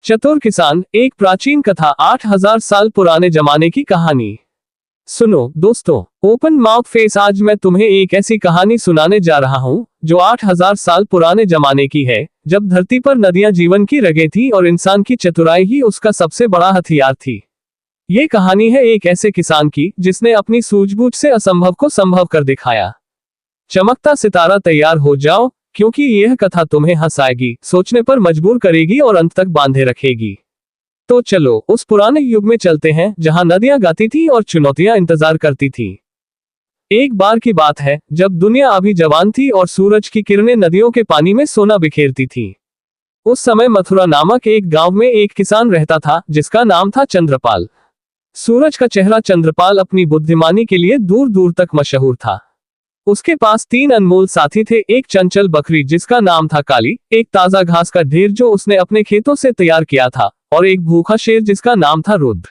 चतुर किसान, एक प्राचीन कथा, 8000 साल पुराने जमाने की कहानी। सुनो दोस्तों, ओपन माउथ फेस। आज मैं तुम्हें एक ऐसी कहानी सुनाने जा रहा हूँ जो 8000 साल पुराने जमाने की है, जब धरती पर नदियां जीवन की रगें थी और इंसान की चतुराई ही उसका सबसे बड़ा हथियार थी। ये कहानी है एक ऐसे किसान की जिसने अपनी सूझबूझ से असंभव को संभव कर दिखाया। चमकता सितारा, तैयार हो जाओ, क्योंकि यह कथा तुम्हें हंसाएगी, सोचने पर मजबूर करेगी और अंत तक बांधे रखेगी। तो चलो उस पुराने युग में चलते हैं जहां नदियां गाती थी और चुनौतियां इंतजार करती थी। एक बार की बात है जब दुनिया अभी जवान थी और सूरज की किरणें नदियों के पानी में सोना बिखेरती थी। उस समय मथुरा नामक एक गांव में एक किसान रहता था जिसका नाम था चंद्रपाल। सूरज का चेहरा चंद्रपाल अपनी बुद्धिमानी के लिए दूर दूर तक मशहूर था। उसके पास 3 अनमोल साथी थे, एक चंचल बकरी जिसका नाम था काली, एक ताजा घास का ढेर जो उसने अपने खेतों से तैयार किया था, और एक भूखा शेर जिसका नाम था रुद्र।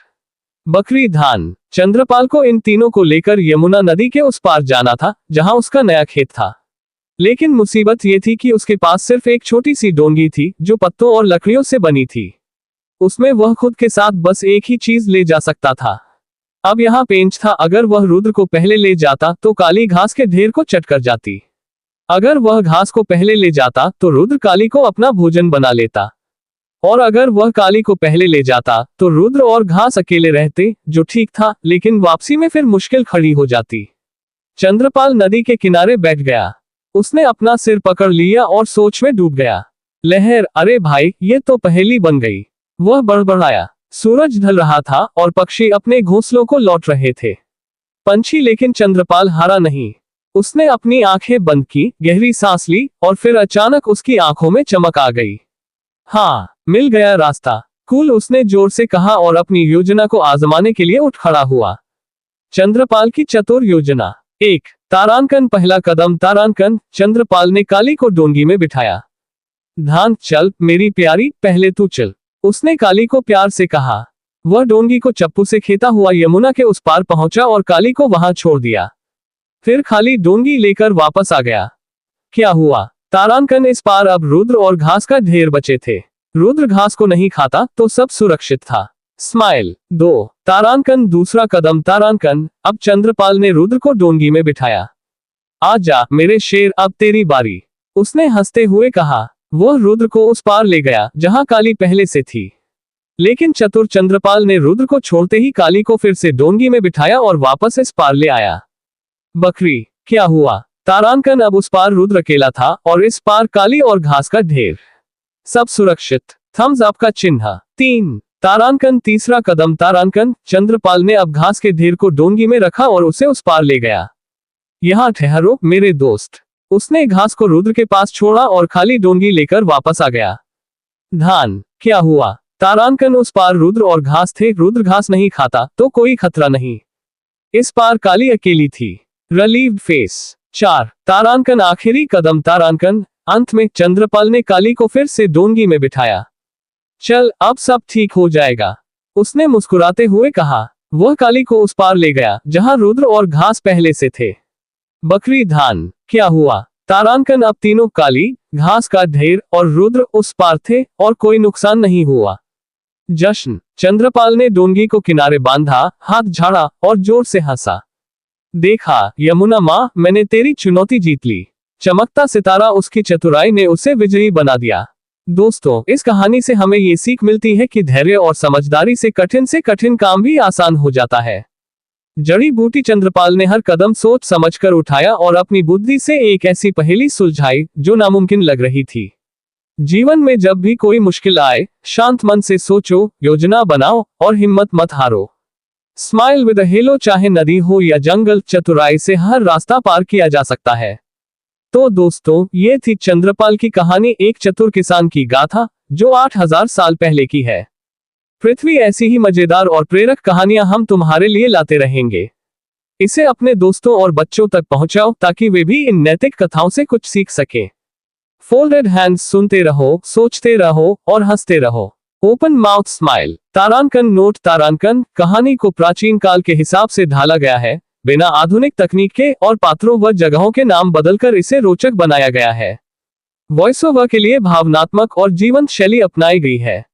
बकरी धान। चंद्रपाल को इन तीनों को लेकर यमुना नदी के उस पार जाना था जहां उसका नया खेत था। लेकिन मुसीबत ये थी कि उसके पास सिर्फ एक छोटी सी डोंगी थी जो पत्तों और लकड़ियों से बनी थी। उसमें वह खुद के साथ बस एक ही चीज ले जा सकता था। अब यहाँ पेंच था, अगर वह रुद्र को पहले ले जाता तो काली घास के ढेर को चट कर जाती। अगर वह घास को पहले ले जाता तो रुद्र काली को अपना भोजन बना लेता, और अगर वह काली को पहले ले जाता तो रुद्र और घास अकेले रहते, जो ठीक था, लेकिन वापसी में फिर मुश्किल खड़ी हो जाती। चंद्रपाल नदी के किनारे बैठ गया। उसने अपना सिर पकड़ लिया और सोच में डूब गया। लहर, अरे भाई, ये तो पहेली बन गई। वह बड़बड़ाया। सूरज ढल रहा था और पक्षी अपने घोंसलों को लौट रहे थे। पंछी, लेकिन चंद्रपाल हारा नहीं। उसने अपनी आंखें बंद की, गहरी सांस ली, और फिर अचानक उसकी आंखों में चमक आ गई। हाँ, मिल गया रास्ता। कूल, उसने जोर से कहा और अपनी योजना को आजमाने के लिए उठ खड़ा हुआ। चंद्रपाल की चतुर योजना। 1, तारांकन। पहला कदम तारांकन। चंद्रपाल ने काली को डोंगी में बिठाया। धान, चल मेरी प्यारी, पहले तू चल, उसने काली को प्यार से कहा। वह डोंगी को चप्पू से खेता हुआ यमुना के उस पार पहुंचा और काली को वहां छोड़ दिया। फिर खाली डोंगी लेकर वापस आ गया। क्या हुआ? तारांकन इस पार अब रुद्र और घास का ढेर बचे थे। रुद्र घास को नहीं खाता तो सब सुरक्षित था। स्माइल। 2, तारांकन। दूसरा कदम तारांकन। अब चंद्रपाल ने रुद्र को डोंगी में बिठाया। आजा मेरे शेर, अब तेरी बारी, उसने हंसते हुए कहा। वह रुद्र को उस पार ले गया जहां काली पहले से थी। लेकिन चतुर चंद्रपाल ने रुद्र को छोड़ते ही काली को फिर से डोंगी में बिठाया और वापस इस पार ले आया। बकरी। क्या हुआ? तारांकन। अब उस पार रुद्र अकेला था और इस पार काली और घास का ढेर। सब सुरक्षित। थम्स अप का चिन्ह। 3, तारांकन। तीसरा कदम तारांकन। चंद्रपाल ने अब घास के ढेर को डोंगी में रखा और उसे उस पार ले गया। यहाँ ठहरो मेरे दोस्त, उसने घास को रुद्र के पास छोड़ा और खाली डोंगी लेकर वापस आ गया। धान। क्या हुआ? तारांकन। उस पार रुद्र और घास थे। रुद्र घास नहीं खाता तो कोई खतरा नहीं। इस पार काली अकेली थी। Relieved face. 4, तारांकन। आखिरी कदम तारांकन। अंत में चंद्रपाल ने काली को फिर से डोंगी में बिठाया। चल, अब सब ठीक हो जाएगा, उसने मुस्कुराते हुए कहा। वह काली को उस पार ले गया जहां रुद्र और घास पहले से थे। बकरी। धान। क्या हुआ? तारांकन। अब तीनों, काली, घास का ढेर और रुद्र, उस पार थे और कोई नुकसान नहीं हुआ। जश्न। चंद्रपाल ने डोंगी को किनारे बांधा, हाथ झाड़ा और जोर से हंसा। देखा यमुना माँ, मैंने तेरी चुनौती जीत ली। चमकता सितारा, उसकी चतुराई ने उसे विजयी बना दिया। दोस्तों, इस कहानी से हमें ये सीख मिलती है कि धैर्य और समझदारी से कठिन काम भी आसान हो जाता है। जड़ी बूटी चंद्रपाल ने हर कदम सोच समझकर उठाया और अपनी बुद्धि से एक ऐसी पहेली सुलझाई जो नामुमकिन लग रही थी। जीवन में जब भी कोई मुश्किल आए, शांत मन से सोचो, योजना बनाओ और हिम्मत मत हारो। Smile with a hello. चाहे नदी हो या जंगल, चतुराई से हर रास्ता पार किया जा सकता है। तो दोस्तों, ये थी चंद्रपाल की कहानी, एक चतुर किसान की गाथा जो 8000 साल पहले की है। पृथ्वी ऐसी ही मजेदार और प्रेरक कहानियां हम तुम्हारे लिए लाते रहेंगे। इसे अपने दोस्तों और बच्चों तक पहुंचाओ ताकि वे भी इन नैतिक कथाओं से कुछ सीख सकें। Folded hands. सुनते रहो, सोचते रहो और हंसते रहो। Open mouth smile. तारांकन। नोट, तारांकन कहानी को प्राचीन काल के हिसाब से ढाला गया है, बिना आधुनिक तकनीक के, और पात्रों व जगहों के नाम बदलकर इसे रोचक बनाया गया है। वॉइस ओवर के लिए भावनात्मक और जीवंत शैली अपनाई गई है।